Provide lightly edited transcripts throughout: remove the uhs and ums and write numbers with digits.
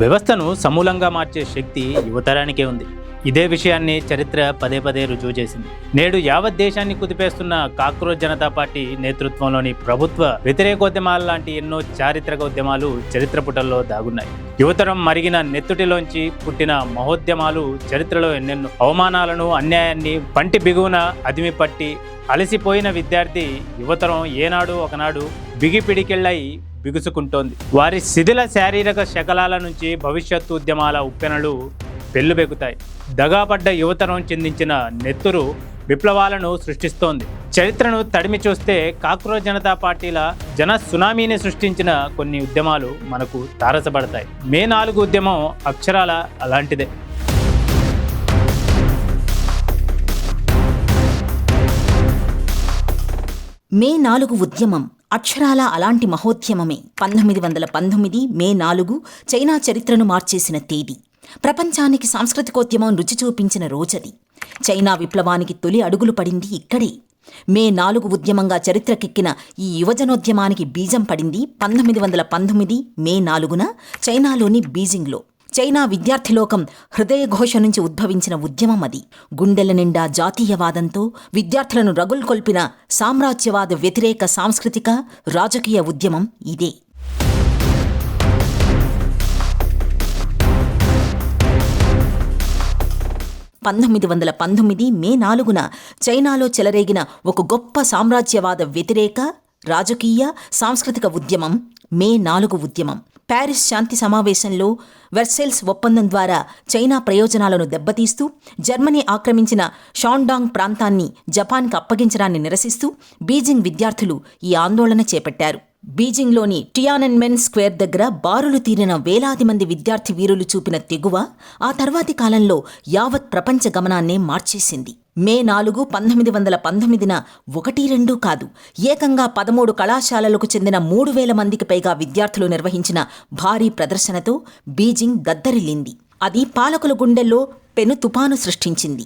వ్యవస్థను సమూలంగా మార్చే శక్తి యువతరానికే ఉంది. ఇదే విషయాన్ని చరిత్ర పదే పదే రుజువు చేసింది. నేడు యావత్ దేశాన్ని కుదిపేస్తున్న కాక్రోచ్ జనతా పార్టీ నేతృత్వంలోని ప్రభుత్వ వ్యతిరేకోద్యమాలు లాంటి ఎన్నో చారిత్రక ఉద్యమాలు చరిత్ర పుటల్లో దాగున్నాయి. యువతరం మరిగిన నెత్తుటిలోంచి పుట్టిన మహోద్యమాలు చరిత్రలో ఎన్నెన్నో అవమానాలను, అన్యాయాన్ని పంటి బిగువున అదిమి పట్టి అలసిపోయిన విద్యార్థి యువతరం ఏనాడు ఒకనాడు బిగిపిడికెళ్ళై బిగుసుకుంటోంది. వారి శిథిల శారీరక శకలాల నుంచి భవిష్యత్తు ఉద్యమాల ఉప్పెనలు పెళ్లుబెక్కుతాయి. దగాపడ్డ యువతరం చిందించిన నెత్తురు విప్లవాలను సృష్టిస్తోంది. చరిత్రను తడిమి చూస్తే కాక్రోచ్ జనతా పార్టీల జన సునామీని సృష్టించిన కొన్ని ఉద్యమాలు మనకు తారసపడతాయి. మే 4 ఉద్యమం అక్షరాల అలాంటిదే. మే 4 ఉద్యమం అక్షరాల అలాంటి మహోద్యమమే. 1919 మే 4 చైనా చరిత్రను మార్చేసిన తేదీ. ప్రపంచానికి సాంస్కృతికోద్యమం రుచి చూపించిన రోజది. చైనా విప్లవానికి తొలి అడుగులు పడింది ఇక్కడే. మే 4 ఉద్యమంగా చరిత్రకెక్కిన ఈ యువజనోద్యమానికి బీజం పడింది 1919 మే 4న చైనాలోని బీజింగ్లో. చైనా విద్యార్థిలోకం హృదయఘోష నుంచి ఉద్భవించిన ఉద్యమం అది. గుండెల నిండా జాతీయవాదంతో విద్యార్థులను రగుల్కొల్పిన సామ్రాజ్యవాద వ్యతిరేక సాంస్కృతిక రాజకీయ ఉద్యమం ఇదే. మే 4న చైనాలో చెలరేగిన ఒక గొప్ప సామ్రాజ్యవాద వ్యతిరేక రాజకీయ సాంస్కృతిక ఉద్యమం మే 4 ఉద్యమం. ప్యారిస్ శాంతి సమావేశంలో వెర్సైల్స్ ఒప్పందం ద్వారా చైనా ప్రయోజనాలను దెబ్బతీస్తూ జర్మనీ ఆక్రమించిన షాండాంగ్ ప్రాంతాన్ని జపాన్కి అప్పగించడాన్ని నిరసిస్తూ బీజింగ్ విద్యార్థులు ఈ ఆందోళన చేపట్టారు. బీజింగ్లోని టియానన్మెన్ స్క్వేర్ దగ్గర బారులు తీరిన వేలాది మంది విద్యార్థి వీరులు చూపిన తెగువ ఆ తర్వాతి కాలంలో యావత్ ప్రపంచ గమనాన్నే మార్చేసింది. మే 4 1919న 1-2 కాదు, ఏకంగా 13 కళాశాలలకు చెందిన 3,000 మందికి పైగా విద్యార్థులు నిర్వహించిన భారీ ప్రదర్శనతో బీజింగ్ దద్దరిల్లింది. అది పాలకుల గుండెల్లో పెను తుపాను సృష్టించింది.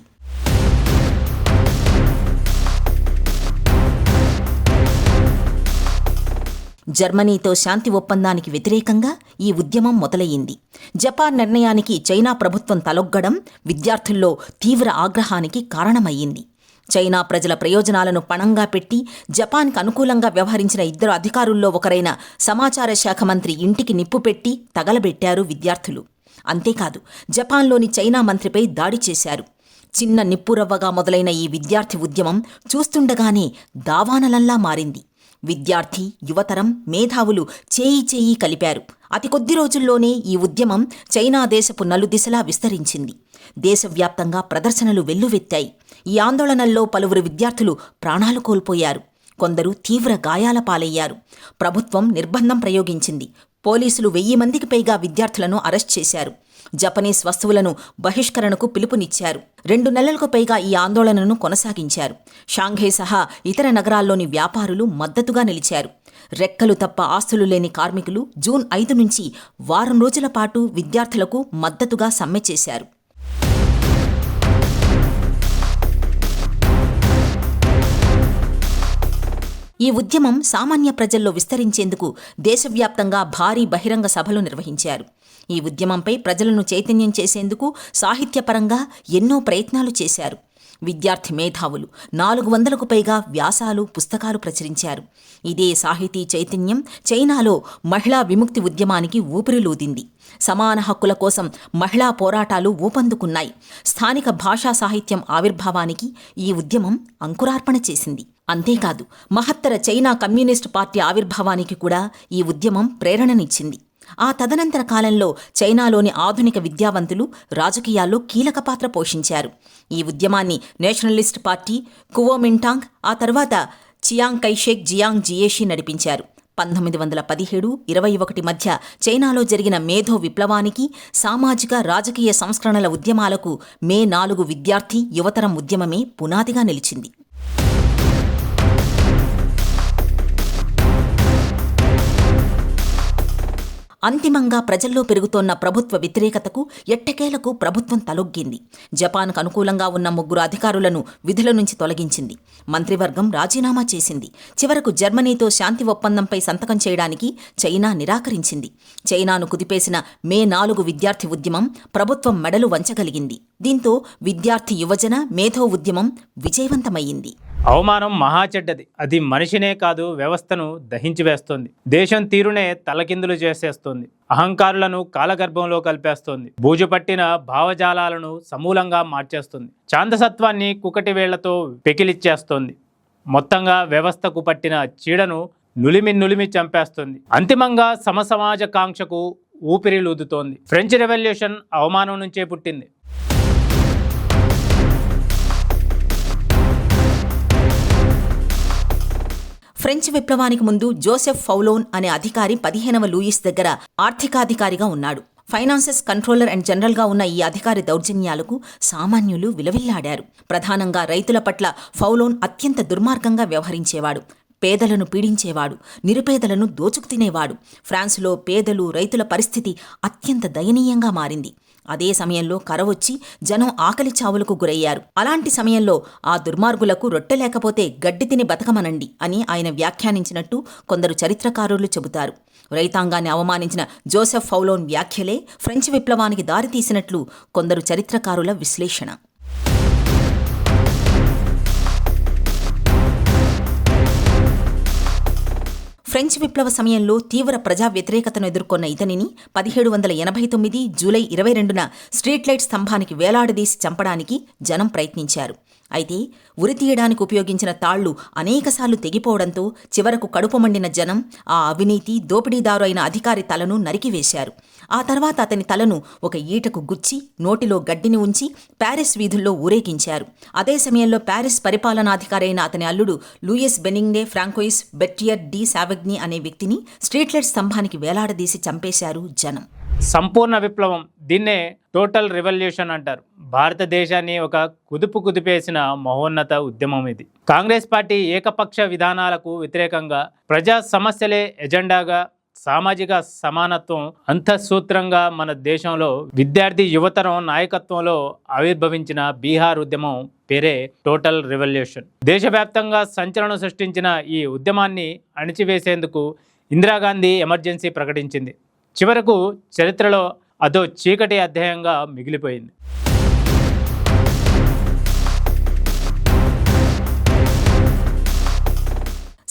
జర్మనీతో శాంతి ఒప్పందానికి వ్యతిరేకంగా ఈ ఉద్యమం మొదలయ్యింది. జపాన్ నిర్ణయానికి చైనా ప్రభుత్వం తలొగ్గడం విద్యార్థుల్లో తీవ్ర ఆగ్రహానికి కారణమయ్యింది. చైనా ప్రజల ప్రయోజనాలను పణంగా పెట్టి జపాన్కు అనుకూలంగా వ్యవహరించిన 2 అధికారుల్లో ఒకరైన సమాచార శాఖ మంత్రి ఇంటికి నిప్పు పెట్టి తగలబెట్టారు విద్యార్థులు. అంతేకాదు, జపాన్లోని చైనా మంత్రిపై దాడి చేశారు. చిన్న నిప్పురవ్వగా మొదలైన ఈ విద్యార్థి ఉద్యమం చూస్తుండగానే దావానలంలా మారింది. విద్యార్థి, యువతరం, మేధావులు చేయి కలిపారు. అతి కొద్ది రోజుల్లోనే ఈ ఉద్యమం చైనా దేశపు నలుదిశలా విస్తరించింది. దేశవ్యాప్తంగా ప్రదర్శనలు వెల్లువెత్తాయి. ఈ ఆందోళనల్లో పలువురు విద్యార్థులు ప్రాణాలు కోల్పోయారు. కొందరు తీవ్ర గాయాల పాలయ్యారు. ప్రభుత్వం నిర్బంధం ప్రయోగించింది. పోలీసులు 1000 మందికి పైగా విద్యార్థులను అరెస్ట్ చేశారు. జపనీస్ వస్తువులను బహిష్కరణకు పిలుపునిచ్చారు. 2 నెలలకు పైగా ఈ ఆందోళనను కొనసాగించారు. షాంఘై సహా ఇతర నగరాల్లోని వ్యాపారులు మద్దతుగా నిలిచారు. రెక్కలు తప్ప ఆస్తులు లేని కార్మికులు జూన్ 5 నుంచి వారం రోజుల పాటు విద్యార్థులకు మద్దతుగా సమ్మె చేశారు. ఈ ఉద్యమం సామాన్య ప్రజల్లో విస్తరించేందుకు దేశవ్యాప్తంగా భారీ బహిరంగ సభలు నిర్వహించారు. ఈ ఉద్యమంపై ప్రజలను చైతన్యం చేసేందుకు సాహిత్యపరంగా ఎన్నో ప్రయత్నాలు చేశారు. విద్యార్థి మేధావులు 400కు పైగా వ్యాసాలు, పుస్తకాలు ప్రచురించారు. ఇదే సాహితీ చైతన్యం చైనాలో మహిళా విముక్తి ఉద్యమానికి ఊపిరిలూదింది. సమాన హక్కుల కోసం మహిళా పోరాటాలు ఊపందుకున్నాయి. స్థానిక భాషా సాహిత్యం ఆవిర్భావానికి ఈ ఉద్యమం అంకురార్పణ చేసింది. అంతేకాదు, మహత్తర చైనా కమ్యూనిస్టు పార్టీ ఆవిర్భావానికి కూడా ఈ ఉద్యమం ప్రేరణనిచ్చింది. ఆ తదనంతర కాలంలో చైనాలోని ఆధునిక విద్యావంతులు రాజకీయాల్లో కీలక పాత్ర పోషించారు. ఈ ఉద్యమాన్ని నేషనలిస్ట్ పార్టీ, కువోమింటాంగ్, ఆ తర్వాత చియాంగ్ కైషేక్ జియాంగ్ జియేషి నడిపించారు. 1917-21 మధ్య చైనాలో జరిగిన మేధో విప్లవానికి, సామాజిక రాజకీయ సంస్కరణల ఉద్యమాలకు మే 4 విద్యార్థి యువతరం ఉద్యమమే పునాదిగా నిలిచింది. అంతిమంగా ప్రజల్లో పెరుగుతోన్న ప్రభుత్వ వ్యతిరేకతకు ఎట్టకేలకు ప్రభుత్వం తలొగ్గింది. జపాన్కు అనుకూలంగా ఉన్న 3 అధికారులను విధుల నుంచి తొలగించింది. మంత్రివర్గం రాజీనామా చేసింది. చివరకు జర్మనీతో శాంతి ఒప్పందంపై సంతకం చేయడానికి చైనా నిరాకరించింది. చైనాను కుదిపేసిన మే 4 విద్యార్థి ఉద్యమం ప్రభుత్వం మెడలు వంచగలిగింది. దీంతో విద్యార్థి యువజన మేధో ఉద్యమం విజయవంతమయ్యింది. అవమానం మహాచెడ్డది. అది మనిషినే కాదు, వ్యవస్థను దహించి వేస్తోంది. దేశం తీరునే తలకిందులు చేసేస్తోంది. అహంకారులను కాలగర్భంలో కలిపేస్తోంది. బూజుపట్టిన భావజాలాలను సమూలంగా మార్చేస్తుంది. చాందసత్వాన్ని కుకటి వేళ్లతో పెకిలిచ్చేస్తోంది. మొత్తంగా వ్యవస్థకు పట్టిన చీడను నులిమి చంపేస్తుంది. అంతిమంగా సమసమాజ కాంక్షకు ఊపిరిలూదుతోంది. ఫ్రెంచ్ రెవల్యూషన్ అవమానం నుంచే పుట్టింది. ఫ్రెంచ్ విప్లవానికి ముందు జోసెఫ్ ఫౌలోన్ అనే అధికారి 15వ లూయిస్ దగ్గర ఆర్థికాధికారిగా ఉన్నాడు. ఫైనాన్సెస్ కంట్రోలర్ అండ్ జనరల్గా ఉన్న ఈ అధికారి దౌర్జన్యాలకు సామాన్యులు విలవిల్లాడారు. ప్రధానంగా రైతుల పట్ల ఫౌలోన్ అత్యంత దుర్మార్గంగా వ్యవహరించేవాడు. పేదలను పీడించేవాడు. నిరుపేదలను దోచుకు తినేవాడు. ఫ్రాన్స్లో పేదలు, రైతుల పరిస్థితి అత్యంత దయనీయంగా మారింది. అదే సమయంలో కరవొచ్చి జనం ఆకలి చావులకు గురయ్యారు. అలాంటి సమయంలో ఆ దుర్మార్గులకు రొట్టె లేకపోతే గడ్డి తిని బతకమనండి అని ఆయన వ్యాఖ్యానించినట్టు కొందరు చరిత్రకారులు చెబుతారు. రైతాంగాన్ని అవమానించిన జోసెఫ్ ఫౌలోన్ వ్యాఖ్యలే ఫ్రెంచ్ విప్లవానికి దారితీసినట్లు కొందరు చరిత్రకారుల విశ్లేషణ. ఫ్రెంచ్ విప్లవ సమయంలో తీవ్ర ప్రజా వ్యతిరేకతను ఎదుర్కొన్న ఇతనిని 1789 జూలై 22న స్ట్రీట్ లైట్ స్తంభానికి వేలాడదీసి చంపడానికి జనం ప్రయత్నించారు. అయితే ఉరితీయడానికి ఉపయోగించిన తాళ్లు అనేకసార్లు తెగిపోవడంతో చివరకు కడుపు మండిన జనం ఆ అవినీతి దోపిడీదారు అయిన అధికారి తలను నరికివేశారు. ఆ తర్వాత అతని తలను ఒక ఈటకు గుచ్చి నోటిలో గడ్డిని ఉంచి ప్యారిస్ వీధుల్లో ఊరేగించారు. అదే సమయంలో ప్యారిస్ పరిపాలనాధికారి అయిన అతని అల్లుడు లూయిస్ బెనింగ్నే ఫ్రాంకోయిస్ బెట్టియర్ డి సావెగ్నీ అనే వ్యక్తిని స్ట్రీట్ లైట్ స్తంభానికి వేలాడదీసి చంపేశారు జనం. సంపూర్ణ విప్లవం, దీన్నే టోటల్ రెవల్యూషన్ అంటారు. భారతదేశాన్ని ఒక కుదిపేసిన మహోన్నత ఉద్యమం ఇది. కాంగ్రెస్ పార్టీ ఏకపక్ష విధానాలకు వ్యతిరేకంగా ప్రజా సమస్యలే ఎజెండాగా, సామాజిక సమానత్వం అంతఃసూత్రంగా మన దేశంలో విద్యార్థి యువతరం నాయకత్వంలో ఆవిర్భవించిన బీహార్ ఉద్యమం పేరే టోటల్ రెవల్యూషన్. దేశవ్యాప్తంగా సంచలనం సృష్టించిన ఈ ఉద్యమాన్ని అణిచివేసేందుకు ఇందిరాగాంధీ ఎమర్జెన్సీ ప్రకటించింది. చివరకు చరిత్రలో అదో చీకటి అధ్యాయంగా మిగిలిపోయింది.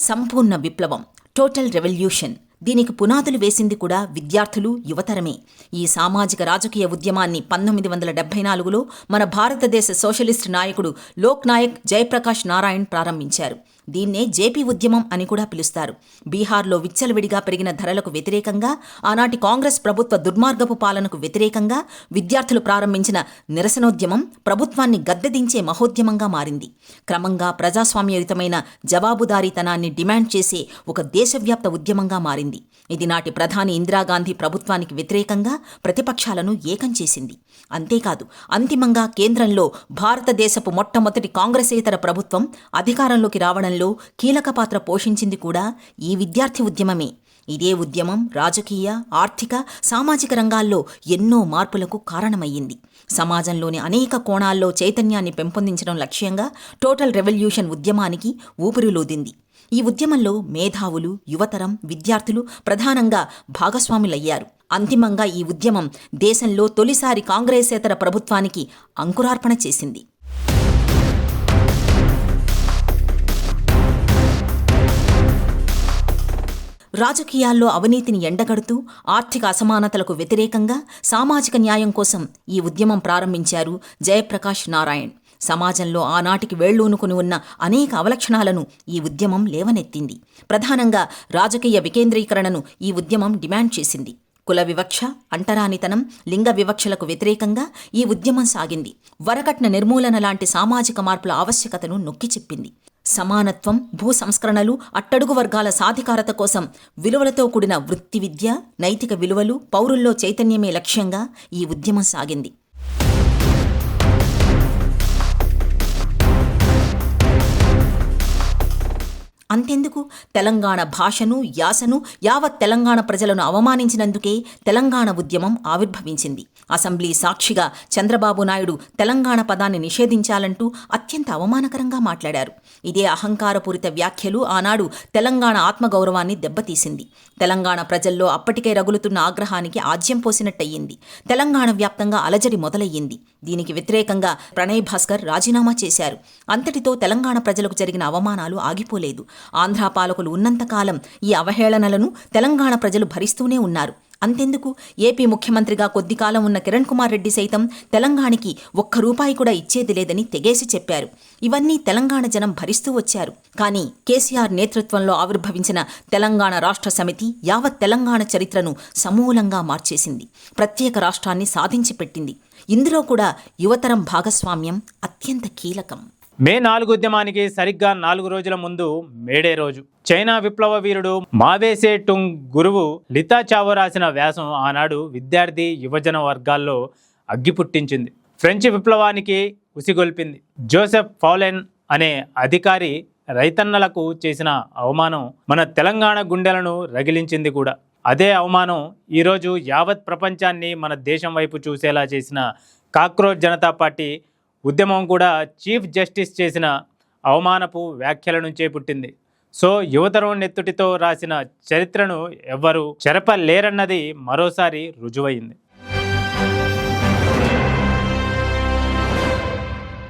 సంపూర్ణ విప్లవం, టోటల్ రెవల్యూషన్, దీనికి పునాదులు వేసింది కూడా విద్యార్థులు, యువతరమే. ఈ సామాజిక రాజకీయ ఉద్యమాన్ని 1974లో మన భారతదేశ సోషలిస్ట్ నాయకుడు లోక్ నాయక్ జయప్రకాష్ నారాయణ్ ప్రారంభించారు. దీన్నే జేపీ ఉద్యమం అని కూడా పిలుస్తారు. బీహార్లో విచ్చలవిడిగా పెరిగిన ధరలకు వ్యతిరేకంగా, ఆనాటి కాంగ్రెస్ ప్రభుత్వ దుర్మార్గపు పాలనకు వ్యతిరేకంగా విద్యార్థులు ప్రారంభించిన నిరసనోద్యమం ప్రభుత్వాన్ని గద్దెదించే మహోద్యమంగా మారింది. క్రమంగా ప్రజాస్వామ్యయుతమైన జవాబుదారీతనాన్ని డిమాండ్ చేసే ఒక దేశవ్యాప్త ఉద్యమంగా మారింది. ఇది నాటి ప్రధాని ఇందిరాగాంధీ ప్రభుత్వానికి వ్యతిరేకంగా ప్రతిపక్షాలను ఏకం చేసింది. అంతేకాదు, అంతిమంగా కేంద్రంలో భారతదేశపు మొట్టమొదటి కాంగ్రెసేతర ప్రభుత్వం అధికారంలోకి రావడంలో కీలక పాత్ర పోషించింది కూడా ఈ విద్యార్థి ఉద్యమమే. ఇదే ఉద్యమం రాజకీయ, ఆర్థిక, సామాజిక రంగాల్లో ఎన్నో మార్పులకు కారణమయ్యింది. సమాజంలోని అనేక కోణాల్లో చైతన్యాన్ని పెంపొందించడం లక్ష్యంగా టోటల్ రెవల్యూషన్ ఉద్యమానికి ఊపిరిలూదింది. ఈ ఉద్యమంలో మేధావులు, యువతరం, విద్యార్థులు ప్రధానంగా భాగస్వాములయ్యారు. అంతిమంగా ఈ ఉద్యమం దేశంలో తొలిసారి కాంగ్రెసేతర ప్రభుత్వానికి అంకురార్పణ చేసింది. రాజకీయాల్లో అవినీతిని ఎండగడుతూ ఆర్థిక అసమానతలకు వ్యతిరేకంగా సామాజిక న్యాయం కోసం ఈ ఉద్యమం ప్రారంభించారు జయప్రకాష్ నారాయణ్. సమాజంలో ఆనాటికి వేళ్లూనుకుని ఉన్న అనేక అవలక్షణాలను ఈ ఉద్యమం లేవనెత్తింది. ప్రధానంగా రాజకీయ వికేంద్రీకరణను ఈ ఉద్యమం డిమాండ్ చేసింది. కుల వివక్ష, అంటరానితనం, లింగ వివక్షలకు వ్యతిరేకంగా ఈ ఉద్యమం సాగింది. వరకట్న నిర్మూలన లాంటి సామాజిక మార్పుల ఆవశ్యకతను నొక్కి చెప్పింది. సమానత్వం, భూ సంస్కరణలు, అట్టడుగు వర్గాల సాధికారత కోసం విలువలతో కూడిన వృత్తి విద్య, నైతిక విలువలు, పౌరుల్లో చైతన్యమే లక్ష్యంగా ఈ ఉద్యమం సాగింది. అంతెందుకు, తెలంగాణ భాషను, యాసను, యావత్ తెలంగాణ ప్రజలను అవమానించినందుకే తెలంగాణ ఉద్యమం ఆవిర్భవించింది. అసెంబ్లీ సాక్షిగా చంద్రబాబు నాయుడు తెలంగాణ పదాన్ని నిషేధించాలంటూ అత్యంత అవమానకరంగా మాట్లాడారు. ఇదే అహంకారపూరిత వ్యాఖ్యలు ఆనాడు తెలంగాణ ఆత్మగౌరవాన్ని దెబ్బతీసింది. తెలంగాణ ప్రజల్లో అప్పటికే రగులుతున్న ఆగ్రహానికి ఆజ్యం పోసినట్టయింది. తెలంగాణ వ్యాప్తంగా అలజడి మొదలయ్యింది. దీనికి వ్యతిరేకంగా ప్రణయ్ భాస్కర్ రాజీనామా చేశారు. అంతటితో తెలంగాణ ప్రజలకు జరిగిన అవమానాలు ఆగిపోలేదు. ఆంధ్రా పాలకులు ఉన్నంతకాలం ఈ అవహేళనలను తెలంగాణ ప్రజలు భరిస్తూనే ఉన్నారు. అంతెందుకు, ఏపీ ముఖ్యమంత్రిగా కొద్ది కాలం ఉన్న కిరణ్ కుమార్ రెడ్డి సైతం తెలంగాణకి ₹1 కూడా ఇచ్చేది లేదని తెగేసి చెప్పారు. ఇవన్నీ తెలంగాణ జనం భరిస్తూ వచ్చారు. కానీ కేసీఆర్ నేతృత్వంలో ఆవిర్భవించిన తెలంగాణ రాష్ట్ర సమితి యావత్ తెలంగాణ చరిత్రను సమూలంగా మార్చేసింది. ప్రత్యేక రాష్ట్రాన్ని సాధించి పెట్టింది. ఇందులో కూడా యువతరం భాగస్వామ్యం అత్యంత కీలకం. మే 4 ఉద్యమానికి సరిగ్గా 4 రోజుల ముందు మేడే రోజు చైనా విప్లవ వీరుడు మావేసే టుంగ్ గురువు లితా చావో రాసిన వ్యాసం ఆనాడు విద్యార్థి యువజన వర్గాల్లో అగ్గి పుట్టించింది. ఫ్రెంచ్ విప్లవానికి ఉసిగొల్పింది. జోసెఫ్ ఫౌలెన్ అనే అధికారి రైతన్నలకు చేసిన అవమానం మన తెలంగాణ గుండెలను రగిలించింది కూడా. అదే అవమానం ఈరోజు యావత్ ప్రపంచాన్ని మన దేశం వైపు చూసేలా చేసిన కాక్రోచ్ జనతా పార్టీ ఉద్యమం కూడా చీఫ్ జస్టిస్ చేసిన అవమానపు వ్యాఖ్యల నుంచే పుట్టింది. సో యువతరం నెత్తుటితో రాసిన చరిత్రను ఎవ్వరూ చెరపలేరన్నది మరోసారి రుజువైంది.